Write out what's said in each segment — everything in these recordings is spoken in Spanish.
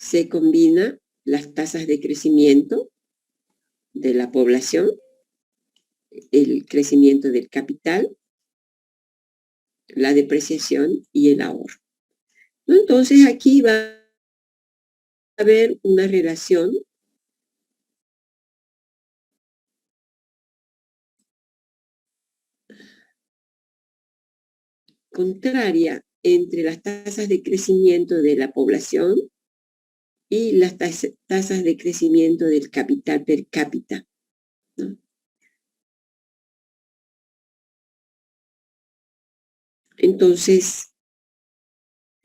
se combina las tasas de crecimiento de la población, el crecimiento del capital, la depreciación y el ahorro. Entonces aquí va a haber una relación contraria entre las tasas de crecimiento de la población y las tasas de crecimiento del capital per cápita, ¿no? Entonces,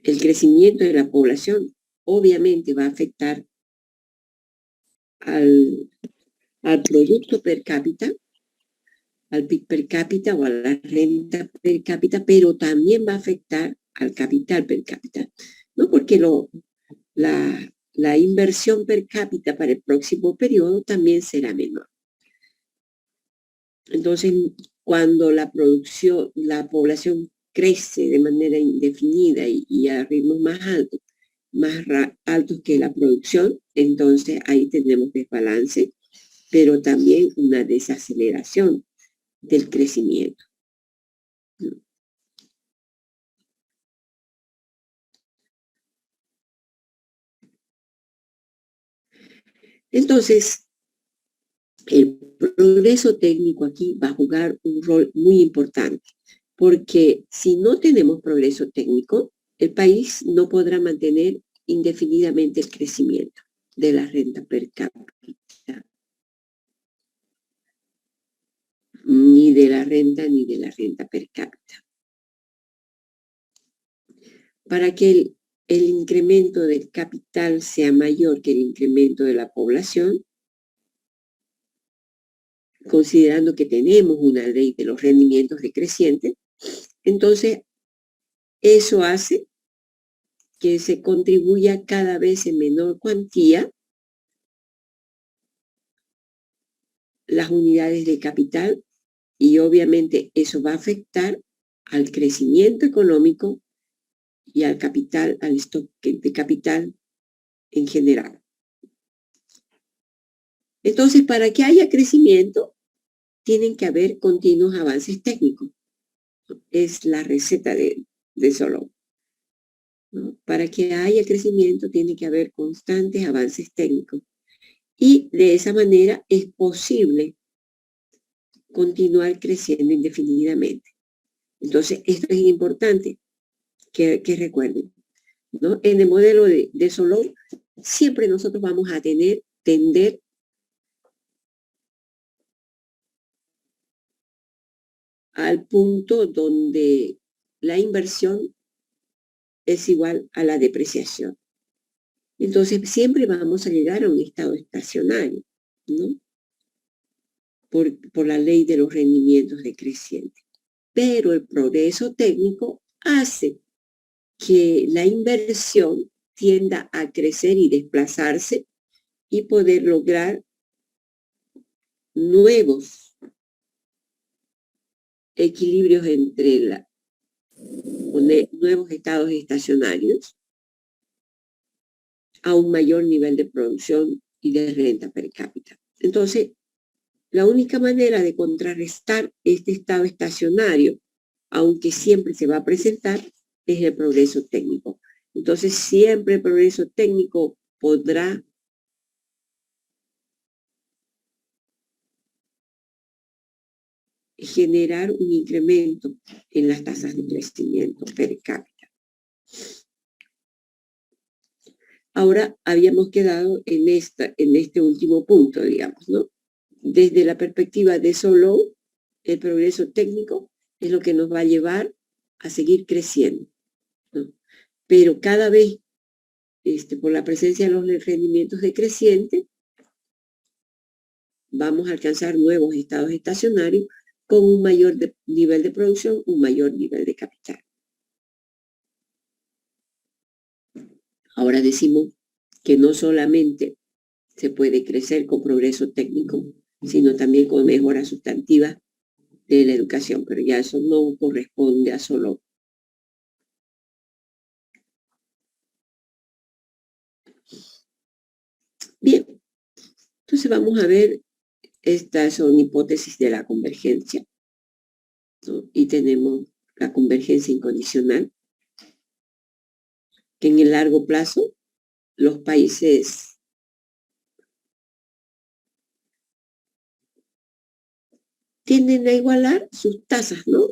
el crecimiento de la población obviamente va a afectar al producto per cápita, al PIB per cápita o a la renta per cápita, pero también va a afectar al capital per cápita, ¿no? Porque la inversión per cápita para el próximo periodo también será menor. Entonces, cuando la población crece de manera indefinida y a ritmos más altos que la producción, entonces ahí tenemos desbalance, pero también una desaceleración del crecimiento. Entonces, el progreso técnico aquí va a jugar un rol muy importante, porque si no tenemos progreso técnico, el país no podrá mantener indefinidamente el crecimiento de la renta per cápita, ni de la renta per cápita. Para que el incremento del capital sea mayor que el incremento de la población, considerando que tenemos una ley de los rendimientos decrecientes, entonces eso hace que se contribuya cada vez en menor cuantía las unidades de capital y obviamente eso va a afectar al crecimiento económico y al capital, al stock de capital en general. Entonces, para que haya crecimiento, tienen que haber continuos avances técnicos. Es la receta de Solow, ¿no? Para que haya crecimiento, tiene que haber constantes avances técnicos. Y de esa manera es posible continuar creciendo indefinidamente. Entonces, esto es importante que recuerden, ¿no? En el modelo de Solow, siempre nosotros vamos a tender al punto donde la inversión es igual a la depreciación. Entonces, siempre vamos a llegar a un estado estacionario, ¿no? Por la ley de los rendimientos decrecientes. Pero el progreso técnico hace que la inversión tienda a crecer y desplazarse y poder lograr nuevos equilibrios entre nuevos estados estacionarios a un mayor nivel de producción y de renta per cápita. Entonces, la única manera de contrarrestar este estado estacionario, aunque siempre se va a presentar, es el progreso técnico. Entonces, siempre el progreso técnico podrá generar un incremento en las tasas de crecimiento per cápita. Ahora habíamos quedado en este último punto, digamos, ¿no? Desde la perspectiva de Solow, el progreso técnico es lo que nos va a llevar a seguir creciendo, ¿no? Pero cada vez, por la presencia de los rendimientos decrecientes, vamos a alcanzar nuevos estados estacionarios con un mayor nivel de producción, un mayor nivel de capital. Ahora decimos que no solamente se puede crecer con progreso técnico, sino también con mejoras sustantivas de la educación, pero ya eso no corresponde a Solow. Entonces vamos a ver, estas son hipótesis de la convergencia, ¿no? Y tenemos la convergencia incondicional, que en el largo plazo los países tienden a igualar sus tasas, ¿no?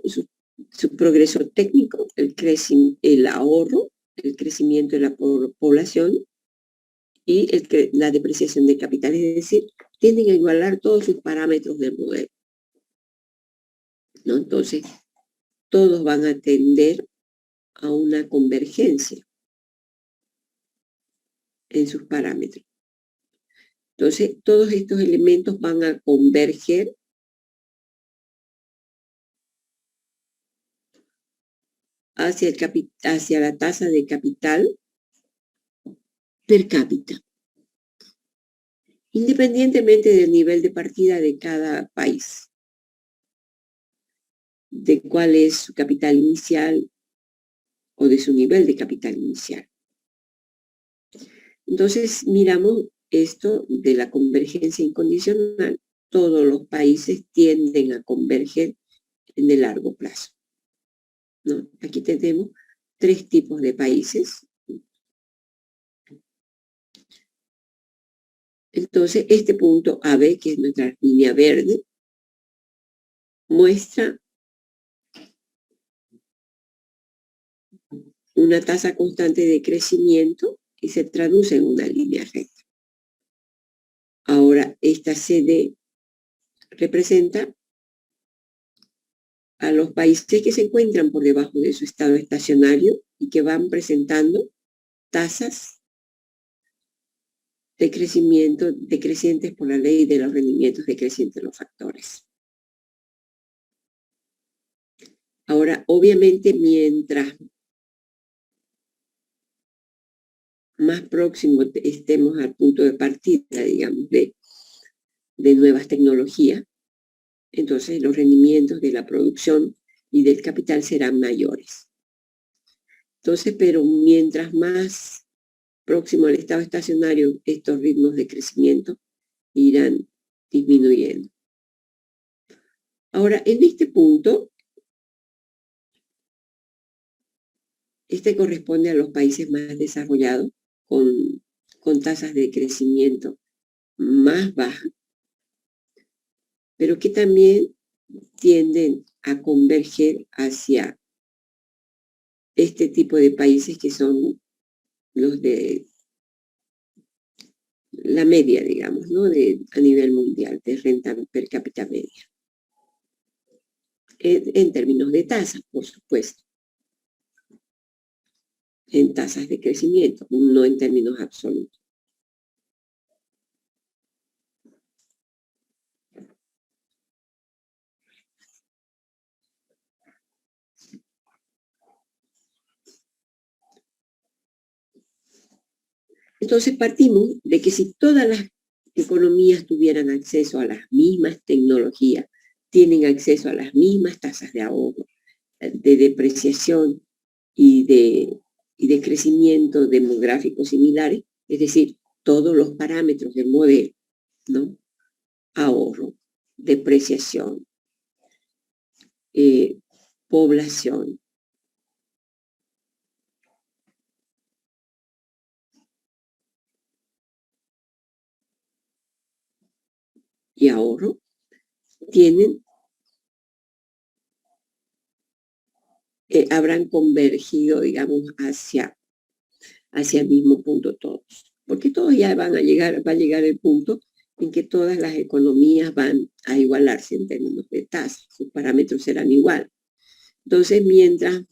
Su progreso técnico, el ahorro, el crecimiento de la población y la depreciación de capital, es decir, tienden a igualar todos sus parámetros del modelo, ¿no? Entonces, todos van a tender a una convergencia en sus parámetros. Entonces, todos estos elementos van a converger hacia la tasa de capital per cápita, independientemente del nivel de partida de cada país, de cuál es su capital inicial o de su nivel de capital inicial. Entonces, miramos esto de la convergencia incondicional. Todos los países tienden a converger en el largo plazo, ¿no? Aquí tenemos 3 tipos de países. Entonces, este punto AB, que es nuestra línea verde, muestra una tasa constante de crecimiento y se traduce en una línea recta. Ahora, esta CD representa a los países que se encuentran por debajo de su estado estacionario y que van presentando tasas de crecimiento decrecientes por la ley de los rendimientos decrecientes de los factores. Ahora, obviamente, mientras más próximo estemos al punto de partida, digamos, de nuevas tecnologías, entonces los rendimientos de la producción y del capital serán mayores. Entonces, pero mientras más próximo al estado estacionario, estos ritmos de crecimiento irán disminuyendo. Ahora, en este punto, este corresponde a los países más desarrollados con tasas de crecimiento más bajas, pero que también tienden a converger hacia este tipo de países que son los de la media, digamos, ¿no? A nivel mundial, de renta per cápita media. En términos de tasas, por supuesto. En tasas de crecimiento, no en términos absolutos. Entonces partimos de que si todas las economías tuvieran acceso a las mismas tecnologías, tienen acceso a las mismas tasas de ahorro, de depreciación y de crecimiento demográfico similares, es decir, todos los parámetros del modelo, ¿no? Ahorro, depreciación, población, y ahorro, habrán convergido, digamos, hacia el mismo punto todos. Porque todos ya va a llegar el punto en que todas las economías van a igualarse en términos de tasa, sus parámetros serán igual. Entonces, mientras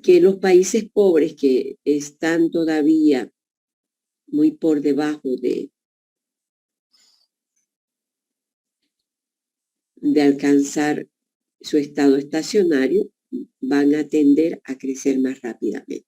que los países pobres que están todavía muy por debajo de alcanzar su estado estacionario, van a tender a crecer más rápidamente.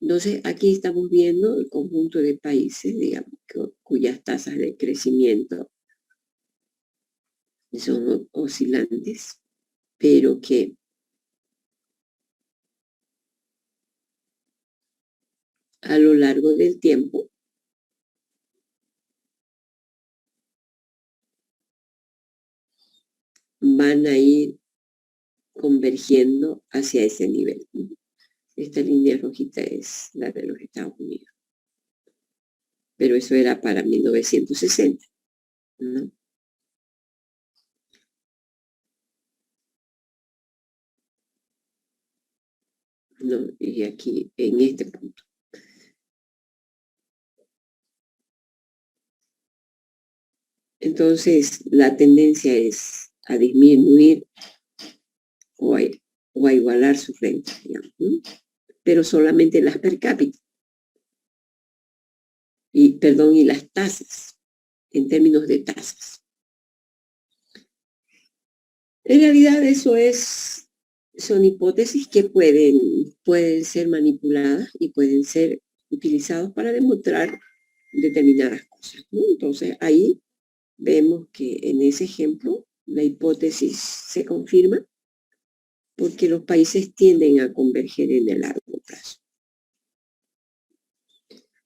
Entonces, aquí estamos viendo el conjunto de países, digamos, cuyas tasas de crecimiento son oscilantes, pero que a lo largo del tiempo van a ir convergiendo hacia ese nivel. Esta línea rojita es la de los Estados Unidos. Pero eso era para 1960, ¿no? ¿No? Y aquí, en este punto. Entonces, la tendencia es a disminuir o a igualar sus rentas, digamos, ¿no? Pero solamente las per cápita. Y las tasas, en términos de tasas. En realidad eso son hipótesis que pueden ser manipuladas y pueden ser utilizados para demostrar determinadas cosas, ¿no? Entonces ahí vemos que en ese ejemplo la hipótesis se confirma porque los países tienden a converger en el largo plazo.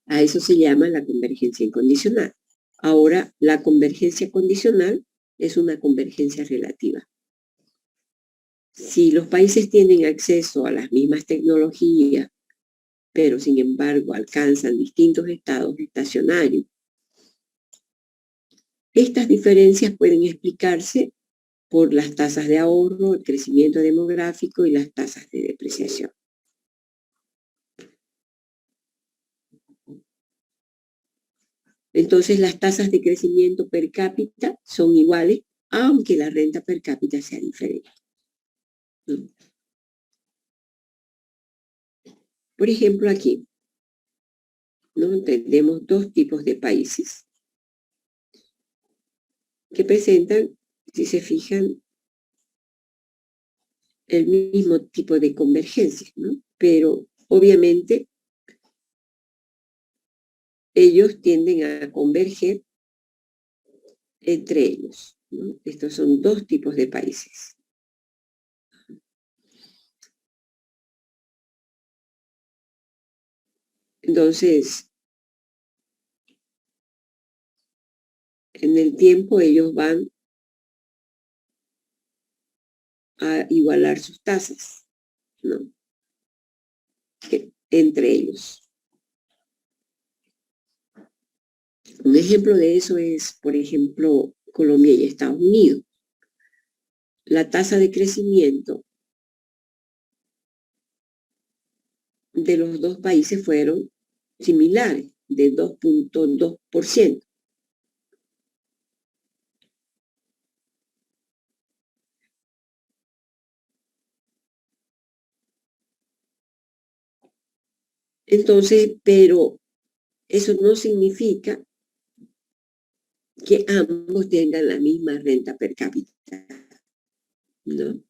A eso se llama la convergencia incondicional. Ahora, la convergencia condicional es una convergencia relativa. Si los países tienen acceso a las mismas tecnologías, pero sin embargo alcanzan distintos estados estacionarios, estas diferencias pueden explicarse por las tasas de ahorro, el crecimiento demográfico y las tasas de depreciación. Entonces las tasas de crecimiento per cápita son iguales, aunque la renta per cápita sea diferente. Por ejemplo, aquí, ¿no? Tenemos dos tipos de países que presentan, si se fijan, el mismo tipo de convergencia, ¿no? Pero obviamente ellos tienden a converger entre ellos, ¿no? Estos son dos tipos de países. Entonces, en el tiempo ellos van a igualar sus tasas, ¿no? Entre ellos. Un ejemplo de eso es, por ejemplo, Colombia y Estados Unidos. La tasa de crecimiento de los dos países fueron similares, de 2.2%. Entonces, pero eso no significa que ambos tengan la misma renta per cápita, ¿no?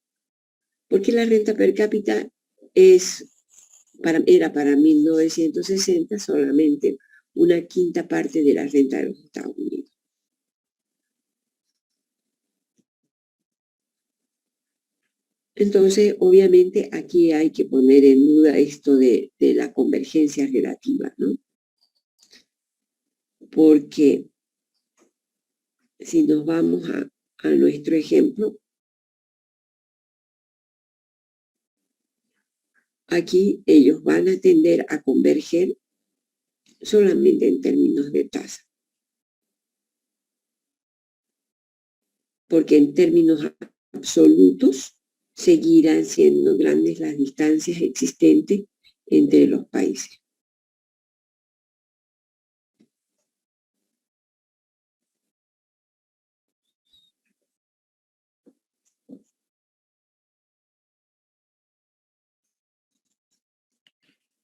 Porque la renta per cápita era para 1960 solamente una quinta parte de la renta de los Estados Unidos. Entonces, obviamente, aquí hay que poner en duda esto de la convergencia relativa, ¿no? Porque si nos vamos a nuestro ejemplo, aquí ellos van a tender a converger solamente en términos de tasa. Porque en términos absolutos seguirán siendo grandes las distancias existentes entre los países.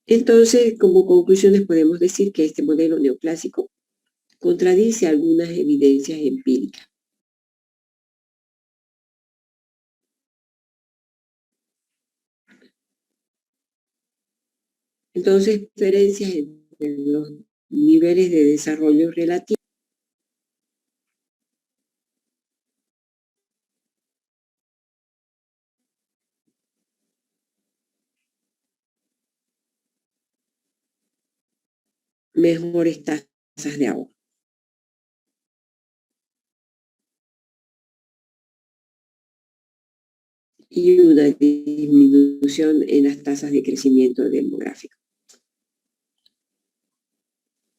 Entonces, como conclusiones podemos decir que este modelo neoclásico contradice algunas evidencias empíricas. Entonces, diferencias entre los niveles de desarrollo relativo. Mejores tasas de agua. Y una disminución en las tasas de crecimiento demográfico.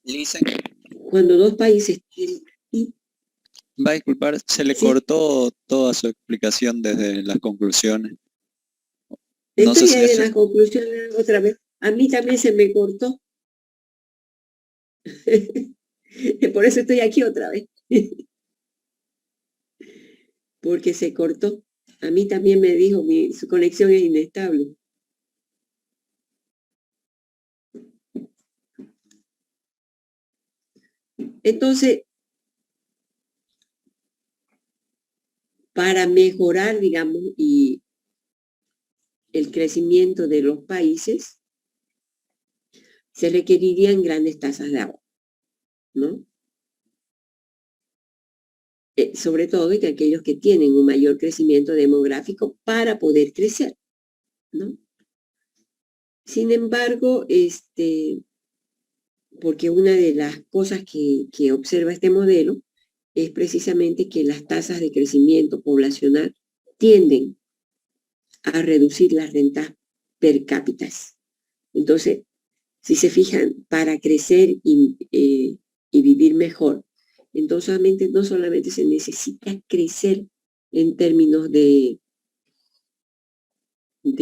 Lisa, cuando dos países tienen... va a disculpar, se le Sí. cortó toda su explicación desde las conclusiones. No Estoy sé si ahí en es... la conclusión otra vez. A mí también se me cortó. Por eso estoy aquí otra vez. Porque se cortó. A mí también me dijo, su conexión es inestable. Entonces, para mejorar, digamos, y el crecimiento de los países, se requerirían grandes tasas de agua, ¿no? Sobre todo en aquellos que tienen un mayor crecimiento demográfico para poder crecer, ¿no? Sin embargo, porque una de las cosas que observa este modelo es precisamente que las tasas de crecimiento poblacional tienden a reducir las rentas per cápita. Entonces, si se fijan, para crecer y vivir mejor, entonces no solamente se necesita crecer en términos de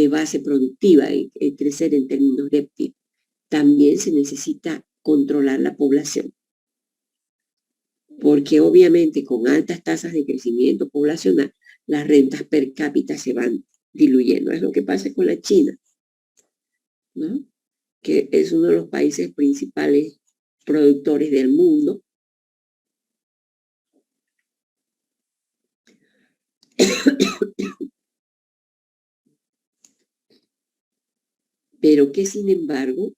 base productiva, crecer en términos de PIB, también se necesita controlar la población. Porque obviamente con altas tasas de crecimiento poblacional, las rentas per cápita se van diluyendo. Es lo que pasa con la China, ¿no? Que es uno de los países principales productores del mundo. Pero que sin embargo,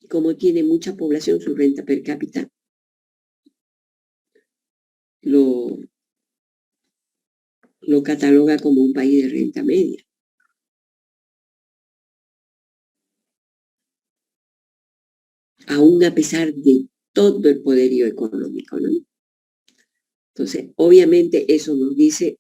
como tiene mucha población, su renta per cápita lo cataloga como un país de renta media. Aún a pesar de todo el poderío económico, ¿no? Entonces, obviamente eso nos dice,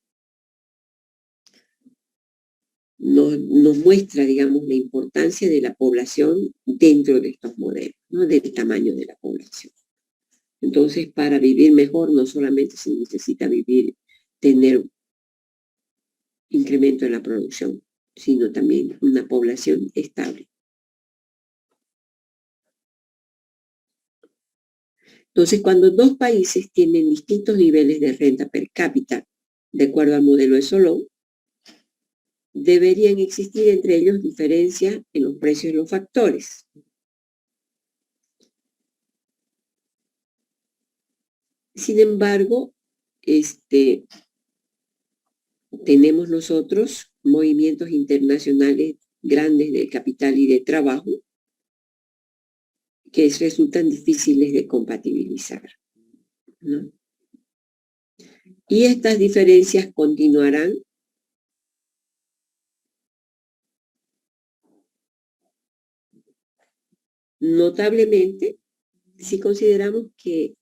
nos muestra, digamos, la importancia de la población dentro de estos modelos, ¿no? Del tamaño de la población. Entonces, para vivir mejor, no solamente se necesita tener incremento en la producción, sino también una población estable. Entonces, cuando dos países tienen distintos niveles de renta per cápita, de acuerdo al modelo de Solow, deberían existir entre ellos diferencias en los precios de los factores. Sin embargo, tenemos nosotros movimientos internacionales grandes de capital y de trabajo que resultan difíciles de compatibilizar, ¿no? Y estas diferencias continuarán notablemente si consideramos que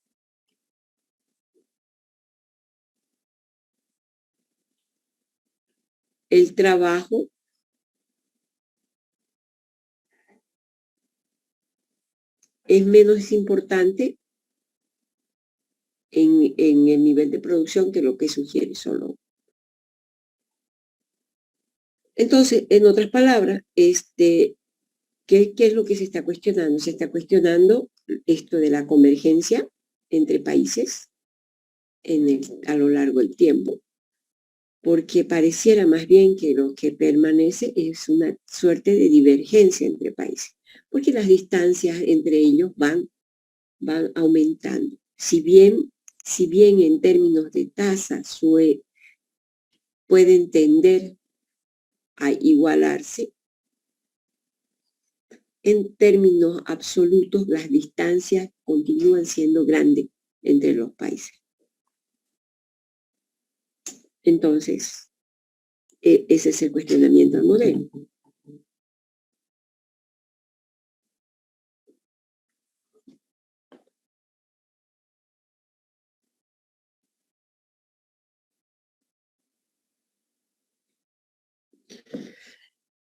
el trabajo es menos importante en el nivel de producción que lo que sugiere Solow. Entonces, en otras palabras, ¿qué es lo que se está cuestionando? Se está cuestionando esto de la convergencia entre países a lo largo del tiempo, porque pareciera más bien que lo que permanece es una suerte de divergencia entre países, porque las distancias entre ellos van aumentando. Si bien en términos de tasa pueden tender a igualarse. En términos absolutos, las distancias continúan siendo grandes entre los países. Entonces, ese es el cuestionamiento del modelo.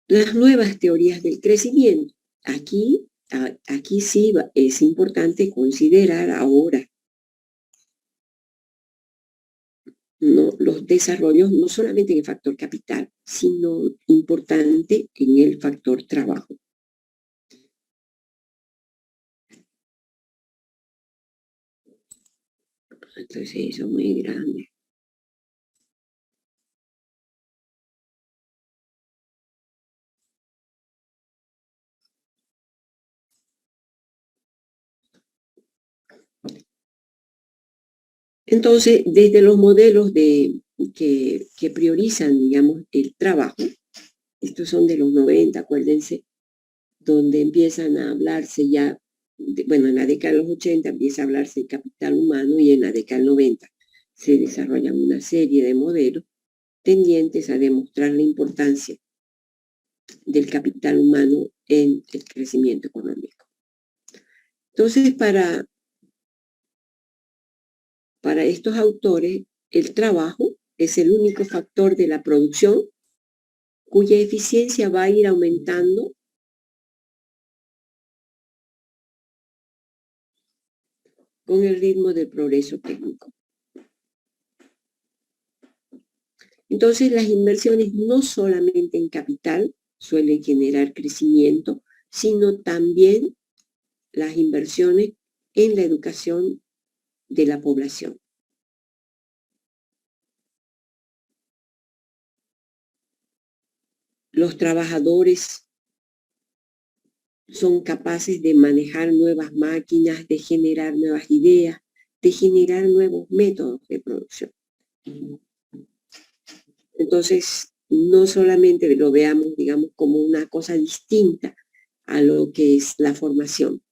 Las nuevas teorías del crecimiento. Aquí sí es importante considerar ahora los desarrollos, no solamente en el factor capital, sino importante en el factor trabajo. Entonces eso es muy grande. Entonces, desde los modelos que priorizan, digamos, el trabajo, estos son de los 90, acuérdense, donde empiezan a hablarse ya, bueno, en la década de los 80 empieza a hablarse de capital humano y en la década del 90 se desarrollan una serie de modelos tendientes a demostrar la importancia del capital humano en el crecimiento económico. Entonces, para estos autores, el trabajo es el único factor de la producción cuya eficiencia va a ir aumentando con el ritmo del progreso técnico. Entonces, las inversiones no solamente en capital suelen generar crecimiento, sino también las inversiones en la educación de la población. Los trabajadores son capaces de manejar nuevas máquinas, de generar nuevas ideas, de generar nuevos métodos de producción. Entonces, no solamente lo veamos, digamos, como una cosa distinta a lo que es la formación,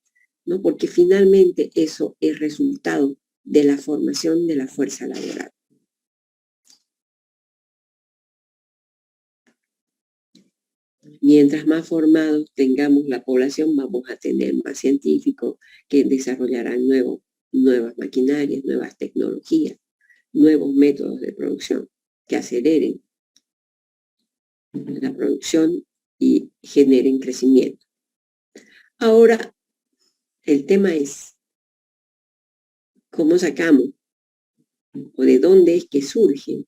¿no? Porque finalmente eso es resultado de la formación de la fuerza laboral. Mientras más formados tengamos la población, vamos a tener más científicos que desarrollarán nuevas maquinarias, nuevas tecnologías, nuevos métodos de producción que aceleren la producción y generen crecimiento. Ahora, el tema es cómo sacamos o de dónde es que surge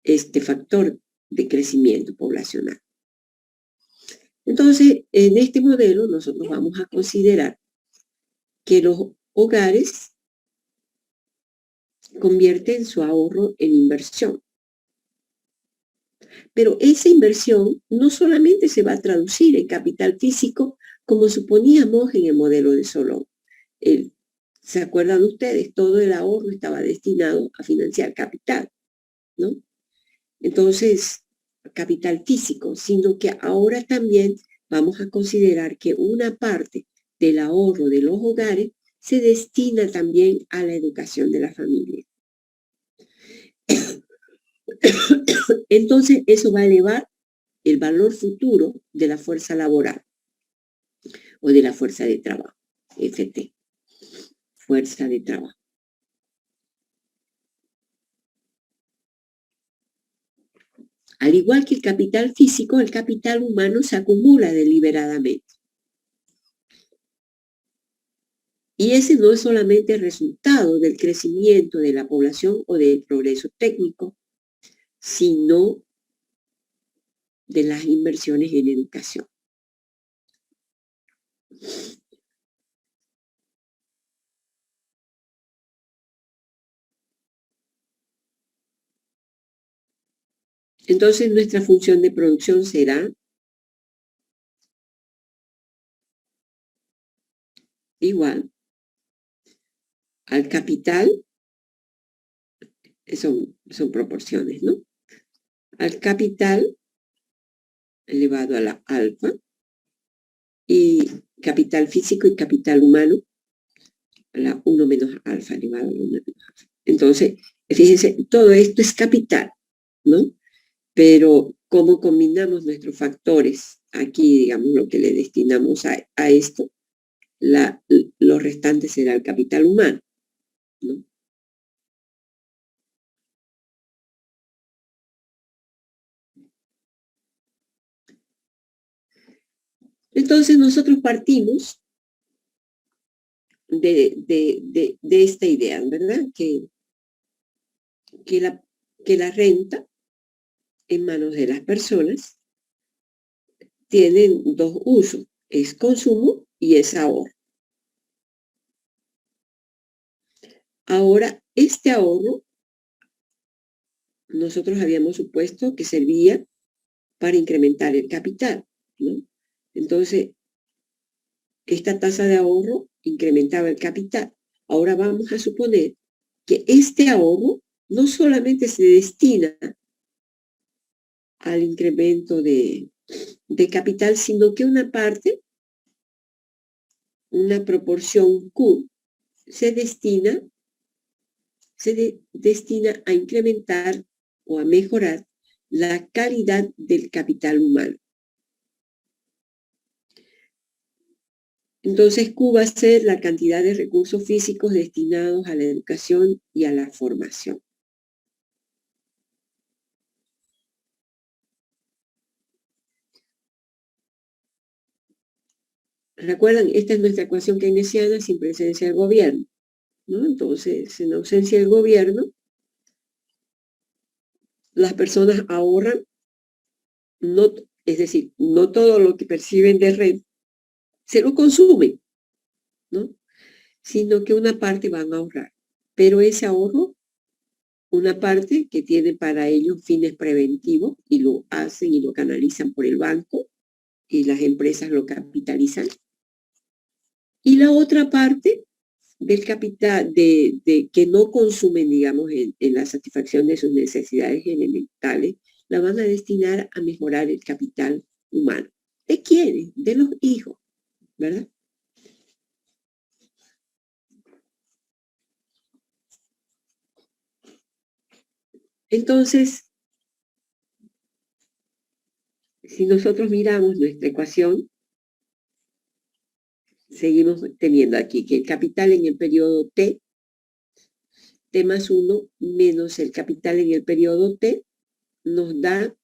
este factor de crecimiento poblacional. Entonces, en este modelo nosotros vamos a considerar que los hogares convierten su ahorro en inversión. Pero esa inversión no solamente se va a traducir en capital físico, como suponíamos en el modelo de Solón. ¿Se acuerdan ustedes? Todo el ahorro estaba destinado a financiar capital, ¿no? Entonces, capital físico, sino que ahora también vamos a considerar que una parte del ahorro de los hogares se destina también a la educación de la familia. Entonces, eso va a elevar el valor futuro de la fuerza laboral o de la fuerza de trabajo, FT, fuerza de trabajo. Al igual que el capital físico, el capital humano se acumula deliberadamente. Y ese no es solamente el resultado del crecimiento de la población o del progreso técnico, sino de las inversiones en educación. Entonces, nuestra función de producción será igual al capital, son proporciones, ¿no? al capital elevado a la alfa, y capital físico y capital humano a la 1 menos alfa elevado a la 1 menos alfa. Entonces, fíjense, todo esto es capital, ¿no? Pero cómo combinamos nuestros factores, aquí, digamos, lo que le destinamos a esto, lo restante será el capital humano, ¿no? Entonces nosotros partimos de esta idea, ¿verdad? Que la renta en manos de las personas tienen dos usos, es consumo y es ahorro. Ahora, este ahorro, nosotros habíamos supuesto que servía para incrementar el capital, ¿no? Entonces, esta tasa de ahorro incrementaba el capital. Ahora vamos a suponer que este ahorro no solamente se destina al incremento de capital, sino que una parte, una proporción Q, se destina a incrementar o a mejorar la calidad del capital humano. Entonces, Q va a ser la cantidad de recursos físicos destinados a la educación y a la formación. ¿Recuerdan? Esta es nuestra ecuación keynesiana sin presencia del gobierno, ¿no? Entonces, en ausencia del gobierno, las personas ahorran, no, es decir, no todo lo que perciben de renta se lo consumen, ¿no? Sino que una parte van a ahorrar. Pero ese ahorro, una parte que tiene para ellos fines preventivos y lo hacen y lo canalizan por el banco y las empresas lo capitalizan. Y la otra parte del capital que no consumen, digamos, en la satisfacción de sus necesidades elementales, la van a destinar a mejorar el capital humano. ¿De quiénes? De los hijos, ¿verdad? Entonces, si nosotros miramos nuestra ecuación, seguimos teniendo aquí que el capital en el periodo T más 1 menos el capital en el periodo T nos da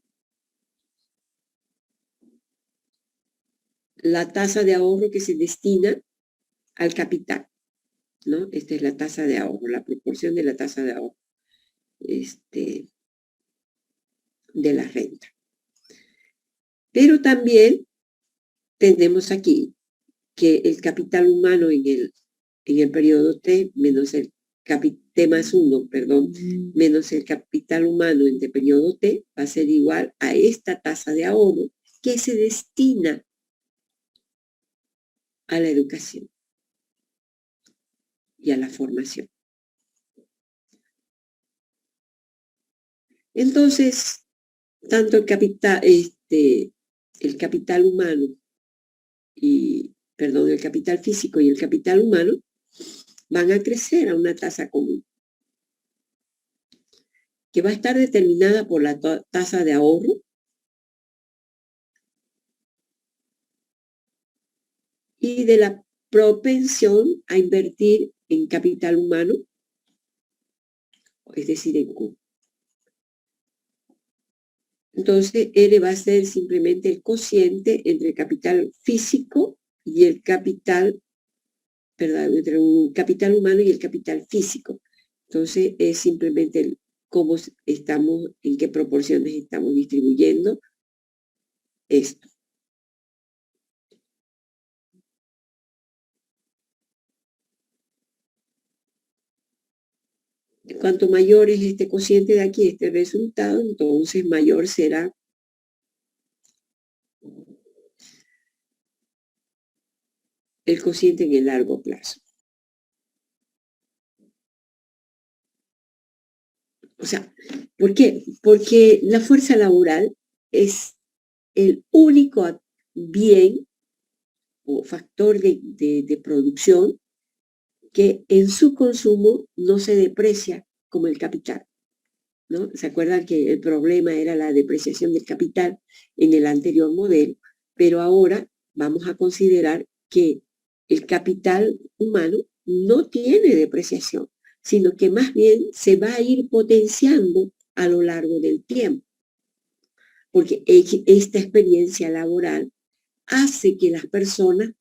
la tasa de ahorro que se destina al capital, ¿no? Esta es la tasa de ahorro, la proporción de la tasa de ahorro de la renta. Pero también tenemos aquí que el capital humano en el periodo T menos el T más 1, perdón, menos el capital humano en el periodo T va a ser igual a esta tasa de ahorro que se destina a la educación y a la formación. Entonces, tanto el capital humano el capital físico y el capital humano van a crecer a una tasa común, que va a estar determinada por la tasa de ahorro y de la propensión a invertir en capital humano, es decir, en Q. Entonces, R va a ser simplemente el cociente entre el capital físico y el capital, perdón, entre un capital humano y el capital físico. Entonces, es simplemente cómo estamos, en qué proporciones estamos distribuyendo esto. Cuanto mayor es este cociente de aquí, este resultado, entonces mayor será el cociente en el largo plazo. O sea, ¿por qué? Porque la fuerza laboral es el único bien o factor de producción que en su consumo no se deprecia como el capital, ¿no? ¿Se acuerdan que el problema era la depreciación del capital en el anterior modelo? Pero ahora vamos a considerar que el capital humano no tiene depreciación, sino que más bien se va a ir potenciando a lo largo del tiempo, porque esta experiencia laboral hace que las personas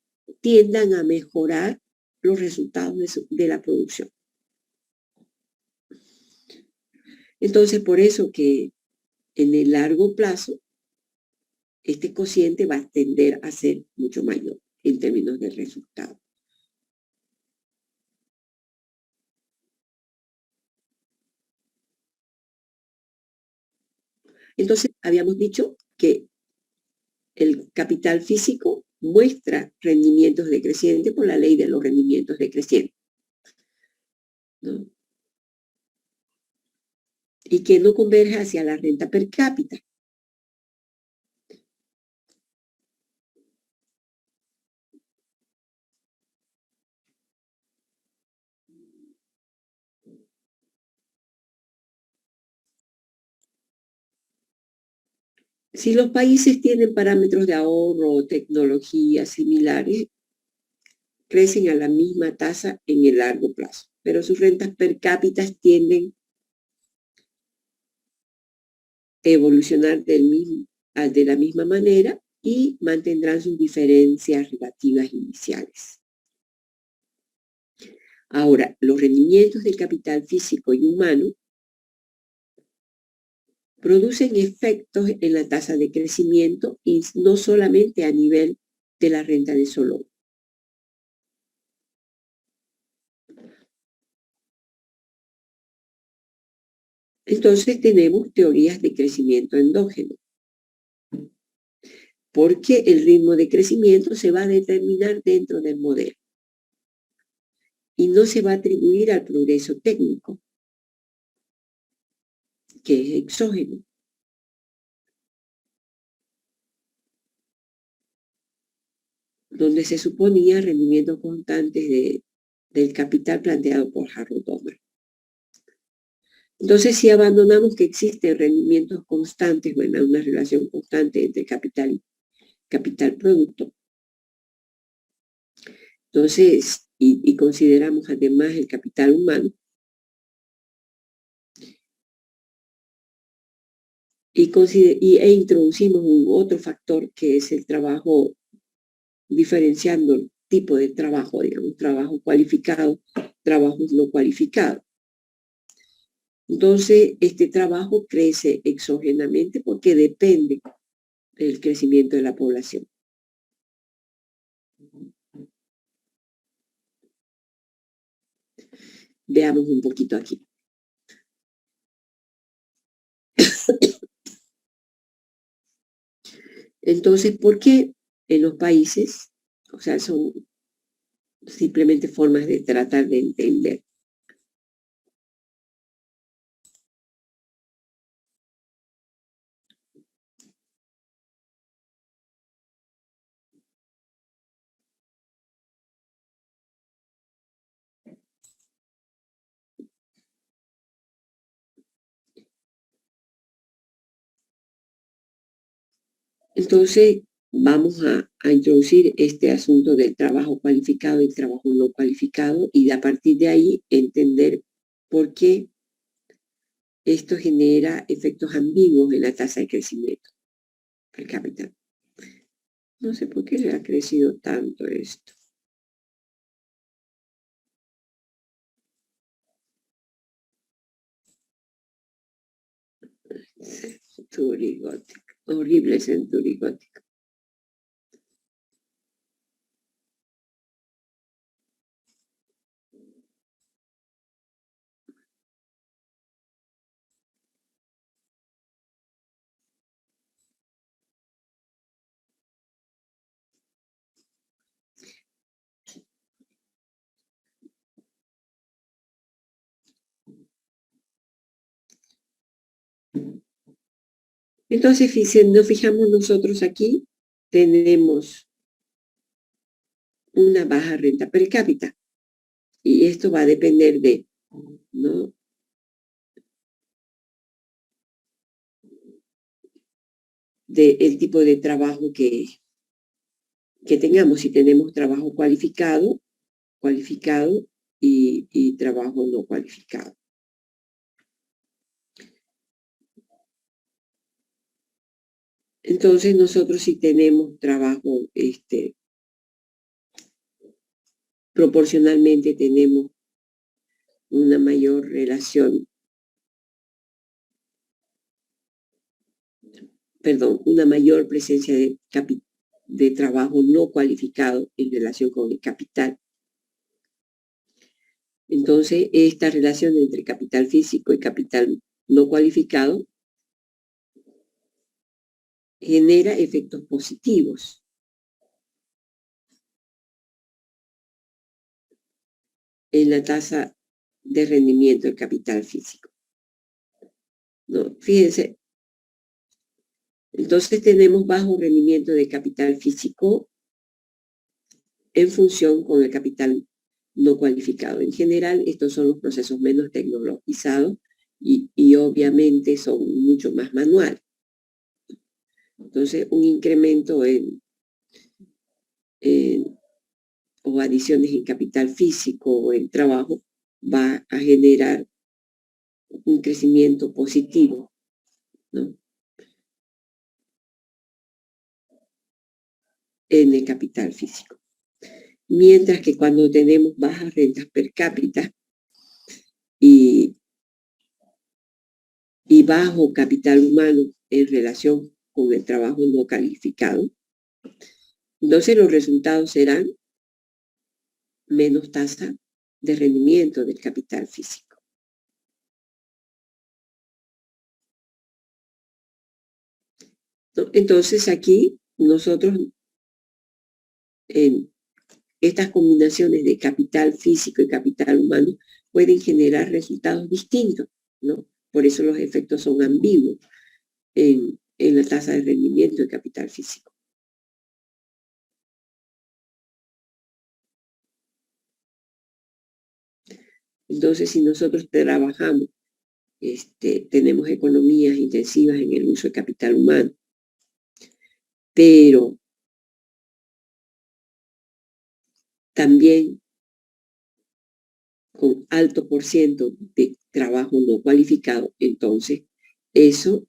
tiendan a mejorar los resultados de la producción. Entonces, por eso que en el largo plazo, este cociente va a tender a ser mucho mayor en términos de resultado. Entonces, habíamos dicho que el capital físico muestra rendimientos decrecientes por la ley de los rendimientos decrecientes, ¿no? Y que no converge hacia la renta per cápita. Si los países tienen parámetros de ahorro o tecnologías similares, crecen a la misma tasa en el largo plazo, pero sus rentas per cápita tienden a evolucionar de la misma manera y mantendrán sus diferencias relativas iniciales. Ahora, los rendimientos del capital físico y humano producen efectos en la tasa de crecimiento y no solamente a nivel de la renta de solo. Entonces tenemos teorías de crecimiento endógeno, porque el ritmo de crecimiento se va a determinar dentro del modelo y no se va a atribuir al progreso técnico, que es exógeno. Donde se suponía rendimientos constantes del capital planteado por Harold Domer. Entonces, si abandonamos que existen rendimientos constantes, bueno, una relación constante entre capital y capital producto, entonces, y consideramos además el capital humano, e introducimos un otro factor que es el trabajo, diferenciando el tipo de trabajo, digamos, trabajo cualificado, trabajos no cualificados. Entonces, este trabajo crece exógenamente porque depende del crecimiento de la población. Veamos un poquito aquí. Entonces, ¿por qué en los países, o sea, son simplemente formas de tratar de entender? Entonces, vamos a introducir este asunto del trabajo cualificado y el trabajo no cualificado y a partir de ahí entender por qué esto genera efectos ambiguos en la tasa de crecimiento per cápita. No sé por qué le ha crecido tanto esto. Century Gothic, horrible Century Gothic. Entonces, si nos fijamos nosotros aquí, tenemos una baja renta per cápita. Y esto va a depender de, ¿no?, del tipo de trabajo que tengamos. Si tenemos trabajo cualificado y trabajo no cualificado. Entonces nosotros si tenemos trabajo, proporcionalmente tenemos una mayor relación, una mayor presencia de trabajo no cualificado en relación con el capital. Entonces, esta relación entre capital físico y capital no cualificado genera efectos positivos. En la tasa de rendimiento del capital físico. ¿No? Fíjense. Entonces tenemos bajo rendimiento de capital físico en función con el capital no cualificado. En general, estos son los procesos menos tecnologizados y obviamente son mucho más manuales. Entonces, un incremento o adiciones en capital físico o en trabajo va a generar un crecimiento positivo, ¿no?, en el capital físico. Mientras que cuando tenemos bajas rentas per cápita y bajo capital humano en relación con el trabajo no calificado, entonces los resultados serán menos tasa de rendimiento del capital físico. ¿No? Entonces aquí nosotros en estas combinaciones de capital físico y capital humano pueden generar resultados distintos, ¿no? Por eso los efectos son ambiguos en la tasa de rendimiento de capital físico. Entonces, si nosotros trabajamos, tenemos economías intensivas en el uso de capital humano, pero también con alto por ciento de trabajo no cualificado, entonces eso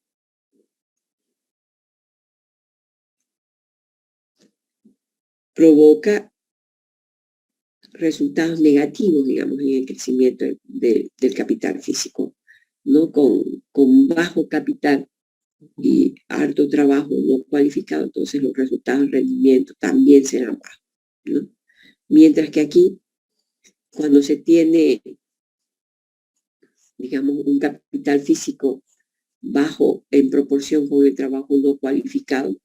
provoca resultados negativos, digamos, en el crecimiento del capital físico, ¿no? Con bajo capital y alto trabajo no cualificado, entonces los resultados de rendimiento también serán bajos, ¿no? Mientras que aquí, cuando se tiene, digamos, un capital físico bajo en proporción con el trabajo no cualificado,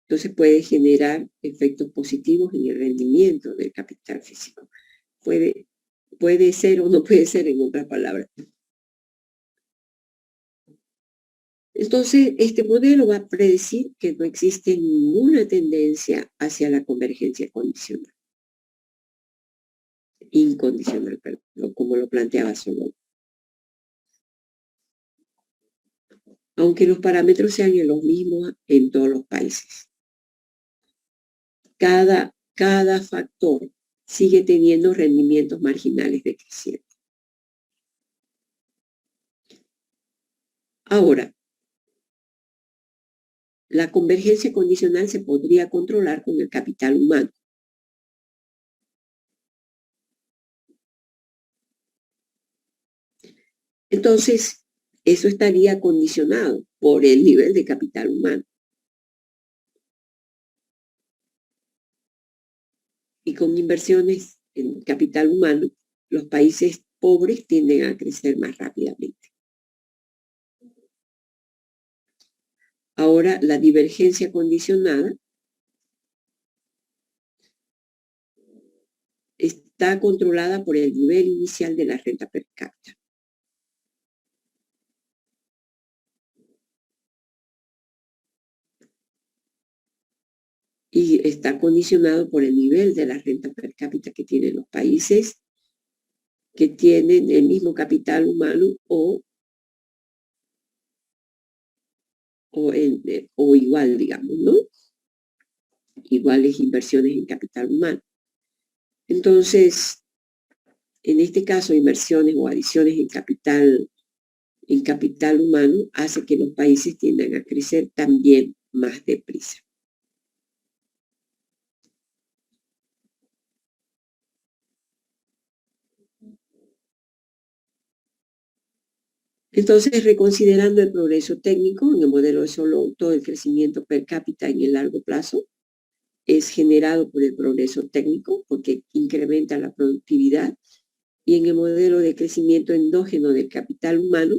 entonces puede generar efectos positivos en el rendimiento del capital físico. Puede ser o no puede ser, en otras palabras. Entonces, este modelo va a predecir que no existe ninguna tendencia hacia la convergencia incondicional, como lo planteaba Solón. Aunque los parámetros sean los mismos en todos los países. Cada factor sigue teniendo rendimientos marginales decrecientes. Ahora, la convergencia condicional se podría controlar con el capital humano. Entonces, eso estaría condicionado por el nivel de capital humano. Y con inversiones en capital humano, los países pobres tienden a crecer más rápidamente. Ahora, la divergencia condicionada está controlada por el nivel inicial de la renta per cápita. y está condicionado por el nivel de la renta per cápita que tienen los países que tienen el mismo capital humano o igual, digamos, ¿no? Iguales inversiones en capital humano. Entonces, en este caso, inversiones o adiciones en capital humano hace que los países tiendan a crecer también más deprisa. Entonces, reconsiderando el progreso técnico en el modelo de Solow, todo el crecimiento per cápita en el largo plazo es generado por el progreso técnico porque incrementa la productividad, y en el modelo de crecimiento endógeno del capital humano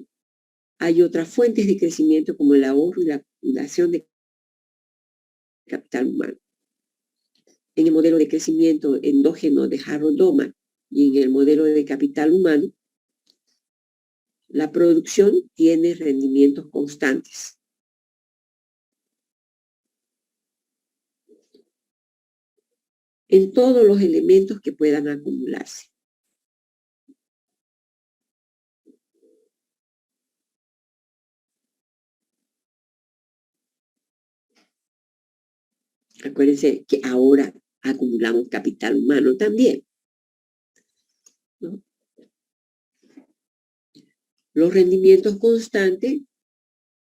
hay otras fuentes de crecimiento como el ahorro y la acumulación de capital humano. En el modelo de crecimiento endógeno de Harold-Doman y en el modelo de capital humano, la producción tiene rendimientos constantes. En todos los elementos que puedan acumularse. Acuérdense que ahora acumulamos capital humano también, ¿no? Los rendimientos constantes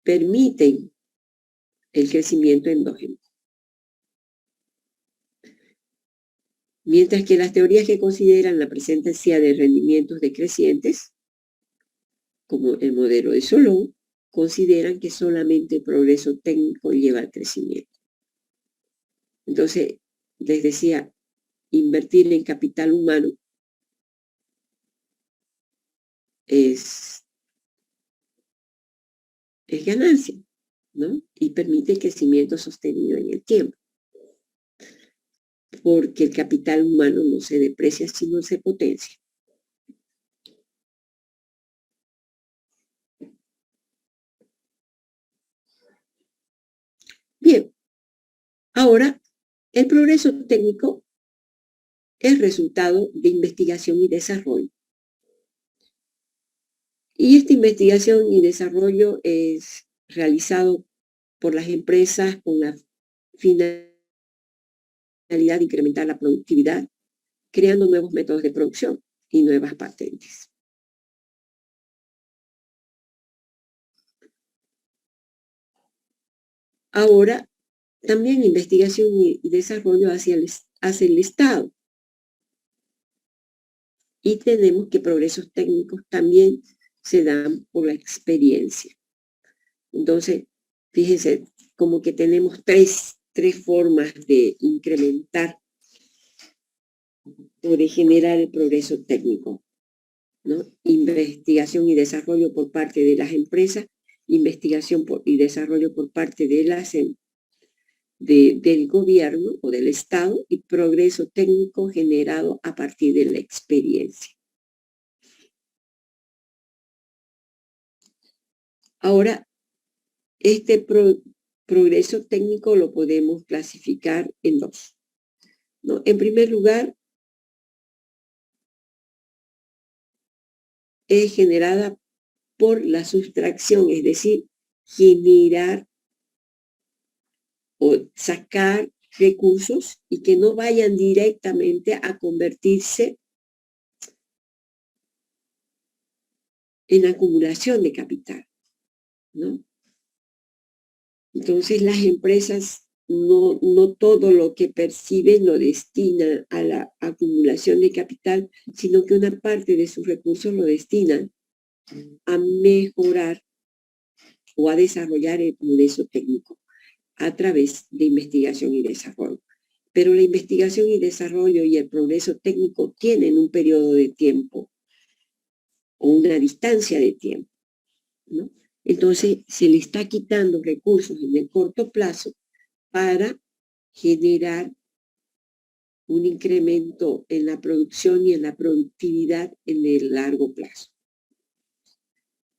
permiten el crecimiento endógeno. Mientras que las teorías que consideran la presencia de rendimientos decrecientes, como el modelo de Solow, consideran que solamente el progreso técnico lleva al crecimiento. Entonces, les decía, invertir en capital humano es ganancia, ¿no? Y permite crecimiento sostenido en el tiempo. Porque el capital humano no se deprecia, sino se potencia. Bien, ahora el progreso técnico es resultado de investigación y desarrollo. Y esta investigación y desarrollo es realizado por las empresas con la finalidad de incrementar la productividad, creando nuevos métodos de producción y nuevas patentes. Ahora, también investigación y desarrollo hace el Estado. Y tenemos que progresos técnicos también se dan por la experiencia. Entonces, fíjense, como que tenemos tres formas de incrementar o de generar el progreso técnico, ¿no? Investigación y desarrollo por parte de las empresas, investigación y desarrollo por parte de del gobierno o del Estado, y progreso técnico generado a partir de la experiencia. Ahora, este progreso técnico lo podemos clasificar en dos, ¿no? En primer lugar, es generada por la sustracción, es decir, generar o sacar recursos y que no vayan directamente a convertirse en acumulación de capital, ¿no? Entonces las empresas no todo lo que perciben lo destinan a la acumulación de capital, sino que una parte de sus recursos lo destinan a mejorar o a desarrollar el progreso técnico a través de investigación y desarrollo. Pero la investigación y desarrollo y el progreso técnico tienen un periodo de tiempo o una distancia de tiempo, ¿no? Entonces se le está quitando recursos en el corto plazo para generar un incremento en la producción y en la productividad en el largo plazo.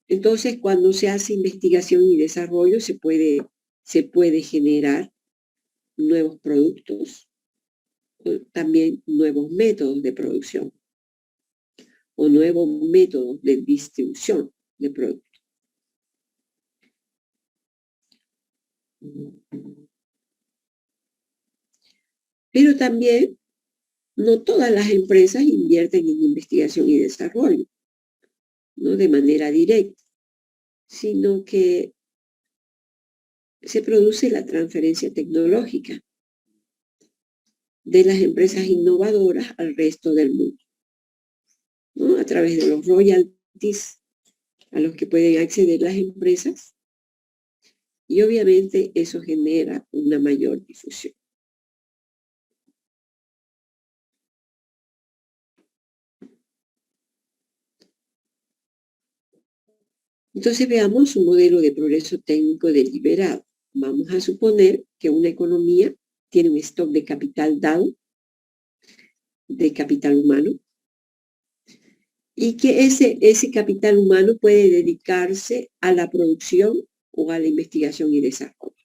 Entonces, cuando se hace investigación y desarrollo, se puede generar nuevos productos, o también nuevos métodos de producción o nuevos métodos de distribución de productos. Pero también no todas las empresas invierten en investigación y desarrollo, no de manera directa, sino que se produce la transferencia tecnológica de las empresas innovadoras al resto del mundo, ¿no? A través de los royalties a los que pueden acceder las empresas, y obviamente eso genera una mayor difusión. Entonces veamos un modelo de progreso técnico deliberado. Vamos a suponer que una economía tiene un stock de capital dado, de capital humano, y que ese capital humano puede dedicarse a la producción o a la investigación y desarrollo.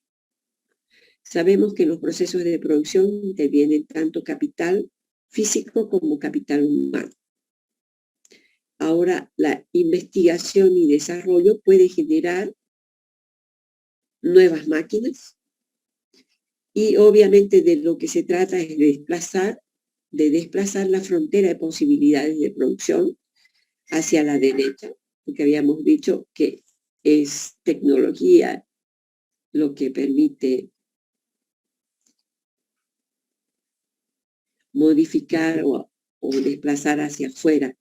Sabemos que en los procesos de producción intervienen tanto capital físico como capital humano. Ahora, la investigación y desarrollo puede generar nuevas máquinas y obviamente de lo que se trata es de desplazar la frontera de posibilidades de producción hacia la derecha, porque habíamos dicho que es tecnología lo que permite modificar o desplazar hacia afuera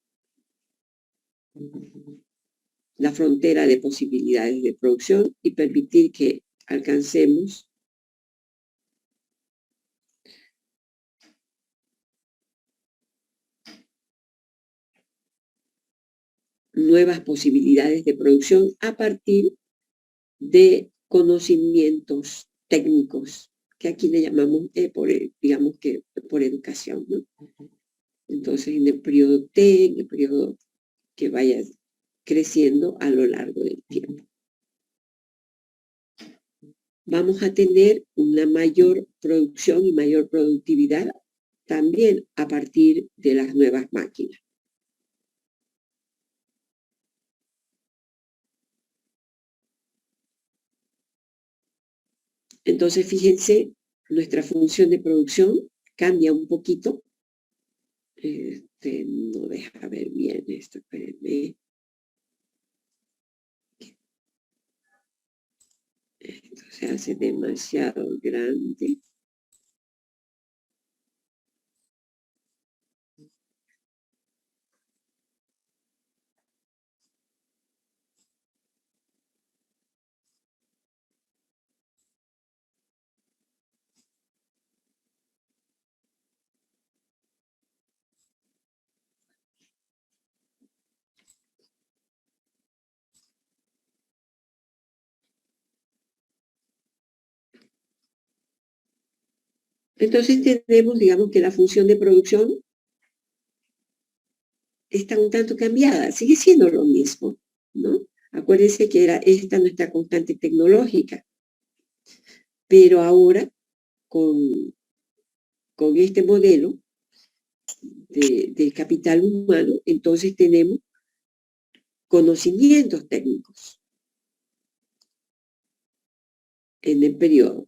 la frontera de posibilidades de producción y permitir que alcancemos nuevas posibilidades de producción a partir de conocimientos técnicos, que aquí le llamamos, digamos que por educación, ¿no? Entonces, en el periodo T, en el periodo que vaya creciendo a lo largo del tiempo, vamos a tener una mayor producción y mayor productividad también a partir de las nuevas máquinas. Entonces, fíjense, nuestra función de producción cambia un poquito. No deja ver bien esto, espérenme. Esto se hace demasiado grande. Entonces tenemos, digamos, que la función de producción está un tanto cambiada, sigue siendo lo mismo, ¿no? Acuérdense que era esta nuestra constante tecnológica, pero ahora con este modelo de capital humano, entonces tenemos conocimientos técnicos en el periodo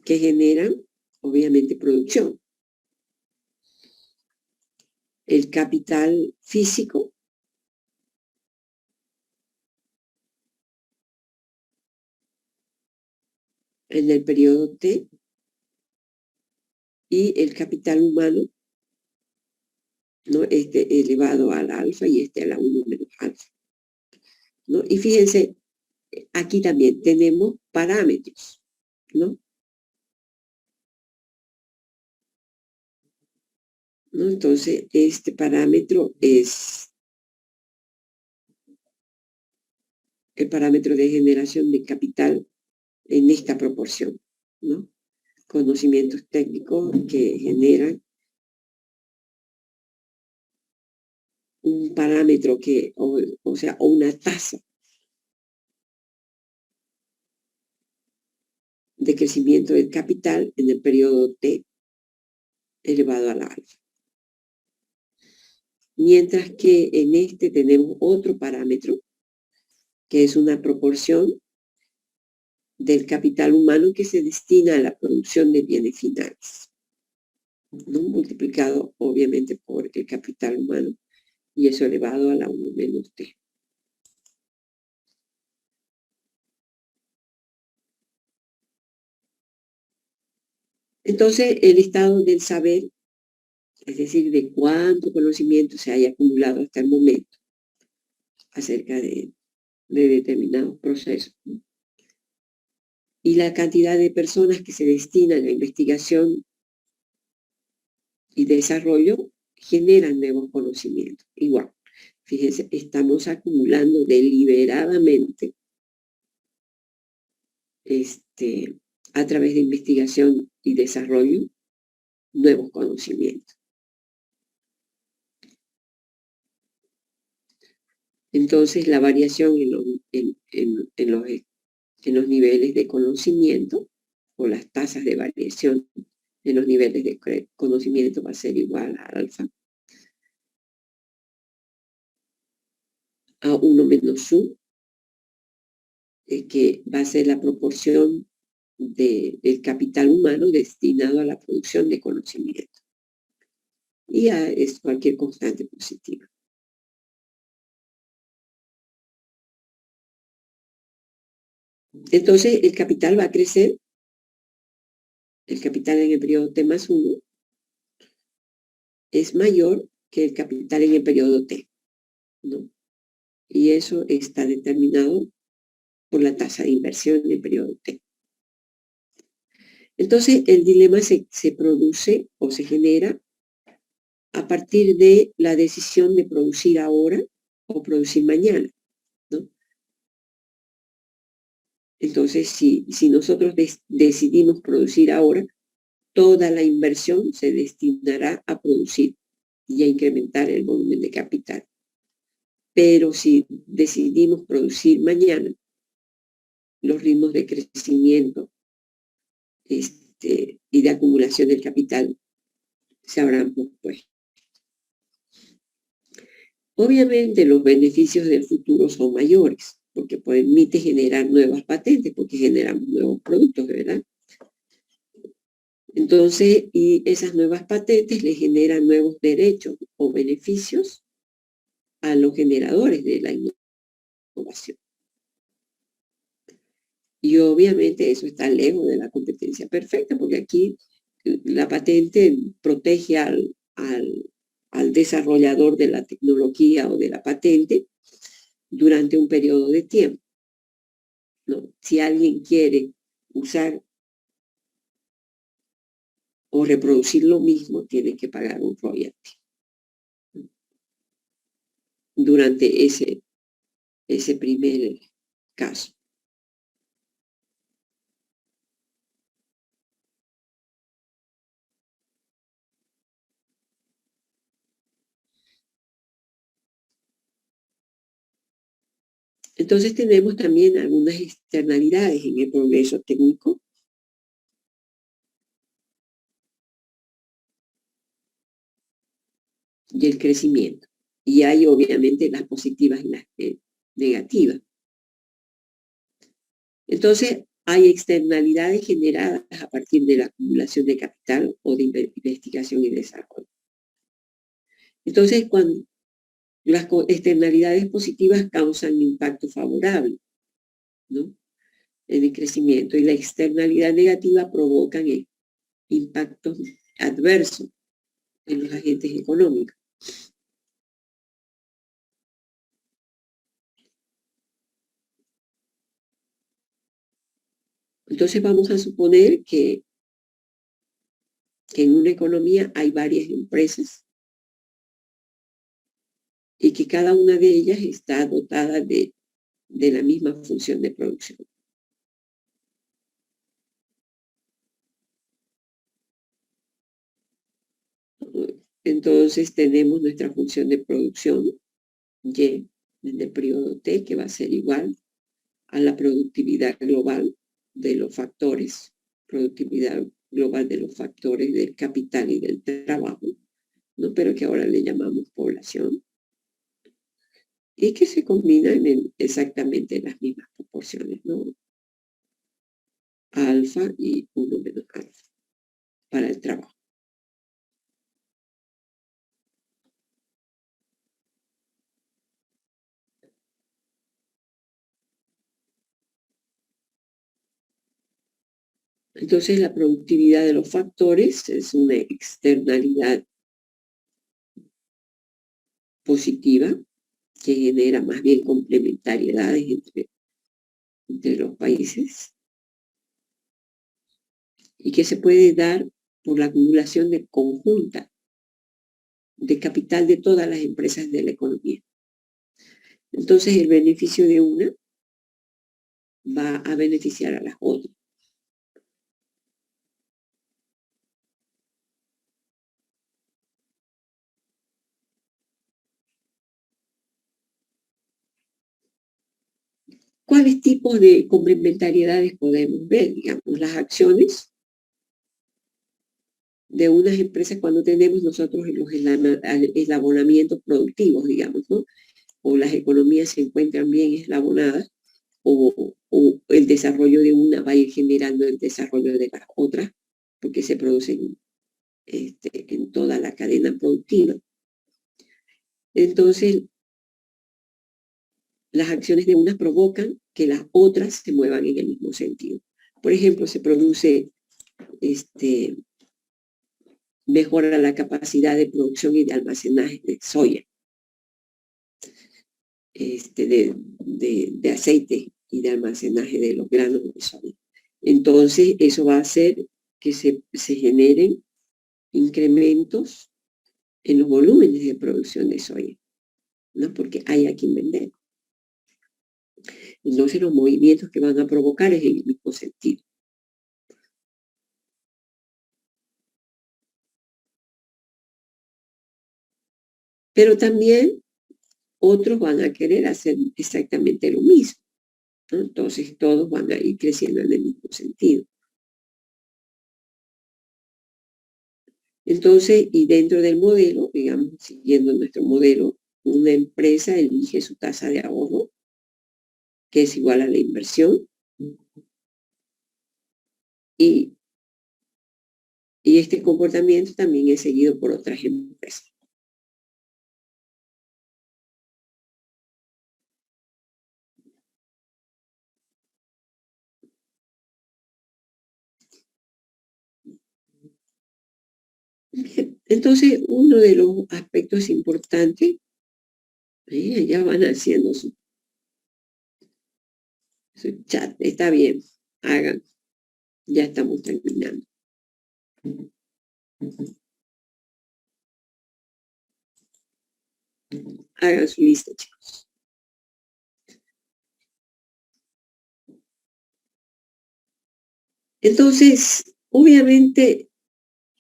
que generan, obviamente, producción. El capital físico en el periodo T y el capital humano, ¿no? Este elevado al alfa y este a la 1 menos alfa, ¿no? Y fíjense, aquí también tenemos parámetros, ¿no? Entonces, este parámetro es el parámetro de generación de capital en esta proporción, ¿no? Conocimientos técnicos que generan un parámetro que, o sea, o una tasa de crecimiento del capital en el periodo T elevado a la alfa. Mientras que en este tenemos otro parámetro, que es una proporción del capital humano que se destina a la producción de bienes finales, ¿no? Multiplicado obviamente por el capital humano, y eso elevado a la 1 menos T. Entonces, el estado del saber, es decir, de cuánto conocimiento se haya acumulado hasta el momento acerca de determinados procesos, ¿no? Y la cantidad de personas que se destinan a investigación y desarrollo generan nuevos conocimientos. Igual, fíjense, estamos acumulando deliberadamente a través de investigación y desarrollo nuevos conocimientos. Entonces, la variación en los niveles de conocimiento, o las tasas de variación en los niveles de conocimiento, va a ser igual a alfa a 1 menos U, que va a ser la proporción del capital humano destinado a la producción de conocimiento. Y A es cualquier constante positiva. Entonces, el capital va a crecer. El capital en el periodo T más 1 es mayor que el capital en el periodo T, ¿no? Y eso está determinado por la tasa de inversión en el periodo T. Entonces, el dilema se produce o se genera a partir de la decisión de producir ahora o producir mañana, ¿no? Entonces, si nosotros decidimos producir ahora, toda la inversión se destinará a producir y a incrementar el volumen de capital. Pero si decidimos producir mañana, los ritmos de crecimiento y de acumulación del capital se habrán pospuesto. Obviamente los beneficios del futuro son mayores, porque permite generar nuevas patentes, porque generamos nuevos productos, ¿verdad? Entonces, y esas nuevas patentes le generan nuevos derechos o beneficios a los generadores de la innovación. Y obviamente eso está lejos de la competencia perfecta, porque aquí la patente protege al desarrollador de la tecnología o de la patente durante un periodo de tiempo, ¿no? Si alguien quiere usar o reproducir lo mismo, tiene que pagar un royalty durante ese primer caso. Entonces tenemos también algunas externalidades en el progreso técnico y el crecimiento. Y hay obviamente las positivas y las negativas. Entonces, hay externalidades generadas a partir de la acumulación de capital o de investigación y desarrollo. Entonces, cuando las externalidades positivas causan impacto favorable, ¿no?, en el crecimiento, y la externalidad negativa provocan impactos adversos en los agentes económicos. Entonces vamos a suponer que en una economía hay varias empresas y que cada una de ellas está dotada de la misma función de producción. Entonces tenemos nuestra función de producción Y en el periodo T, que va a ser igual a la productividad global de los factores productividad global de los factores del capital y del trabajo, ¿no? Pero que ahora le llamamos población, y que se combinan en exactamente las mismas proporciones, ¿no? Alfa y 1 menos alfa para el trabajo. Entonces la productividad de los factores es una externalidad positiva que genera más bien complementariedades entre los países y que se puede dar por la acumulación de conjunta de capital de todas las empresas de la economía. Entonces el beneficio de una va a beneficiar a las otras. ¿Cuáles tipos de complementariedades podemos ver? Digamos, las acciones de unas empresas cuando tenemos nosotros los eslabonamientos productivos, digamos, ¿no? O las economías se encuentran bien eslabonadas, o el desarrollo de una va a ir generando el desarrollo de las otras, porque se producen en toda la cadena productiva. Entonces, las acciones de unas provocan que las otras se muevan en el mismo sentido. Por ejemplo, se produce, mejora la capacidad de producción y de almacenaje de soya, de aceite y de almacenaje de los granos de soya. Entonces, eso va a hacer que se generen incrementos en los volúmenes de producción de soya, ¿no? Porque hay a quien vender. Entonces, los movimientos que van a provocar es en el mismo sentido. Pero también otros van a querer hacer exactamente lo mismo, ¿no? Entonces, todos van a ir creciendo en el mismo sentido. Entonces, y dentro del modelo, digamos, siguiendo nuestro modelo, una empresa elige su tasa de ahorro, que es igual a la inversión, y este comportamiento también es seguido por otras empresas. Entonces, uno de los aspectos importantes, ya van haciendo su chat, está bien, hagan, ya estamos terminando. Hagan su lista, chicos. Entonces, obviamente,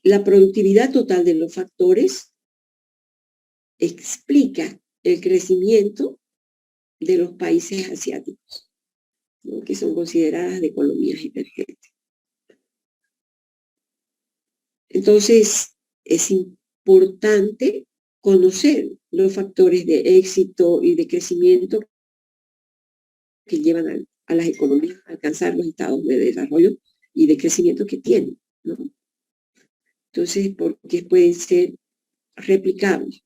la productividad total de los factores explica el crecimiento de los países asiáticos, ¿no? Que son consideradas de economías emergentes. Entonces, es importante conocer los factores de éxito y de crecimiento que llevan a las economías a alcanzar los estados de desarrollo y de crecimiento que tienen, ¿no? Entonces, porque pueden ser replicables.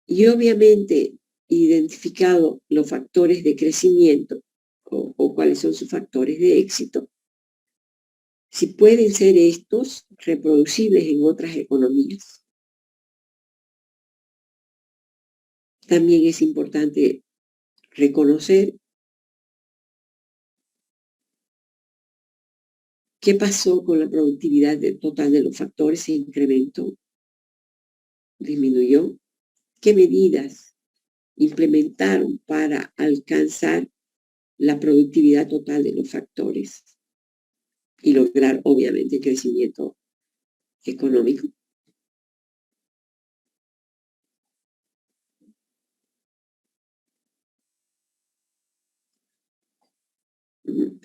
Y obviamente, identificado los factores de crecimiento o cuáles son sus factores de éxito, si pueden ser estos reproducibles en otras economías. También es importante reconocer qué pasó con la productividad total de los factores, se incrementó, disminuyó, qué medidas implementaron para alcanzar la productividad total de los factores y lograr, obviamente, el crecimiento económico.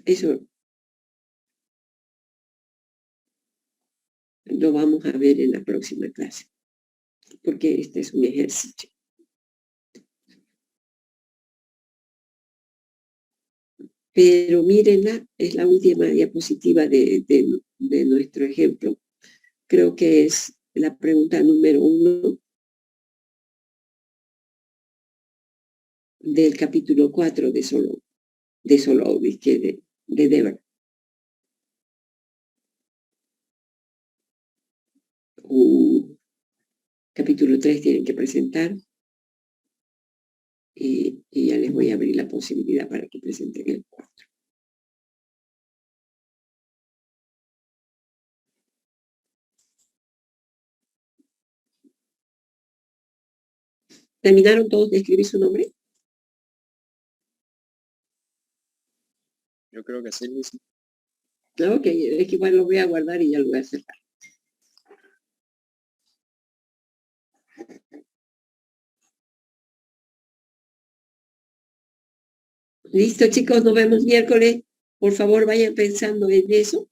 Eso lo vamos a ver en la próxima clase, porque este es un ejercicio. Pero mírenla, es la última diapositiva de nuestro ejemplo. Creo que es la pregunta número 1 del capítulo 4 de Solón, de Debra. Capítulo 3 tienen que presentar. Y ya les voy a abrir la posibilidad para que presenten el 4. ¿Terminaron todos de escribir su nombre? Yo creo que sí, Luis. Ok, es que igual lo voy a guardar y ya lo voy a cerrar. Listo, chicos, nos vemos miércoles. Por favor, vayan pensando en eso,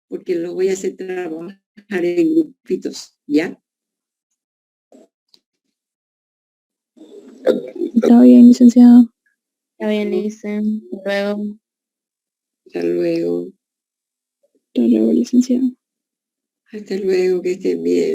porque lo voy a hacer trabajar en grupitos, ¿ya? Está bien, licenciado. Está bien, Licen. Hasta luego. Hasta luego. Hasta luego, licenciado. Hasta luego, que estén bien.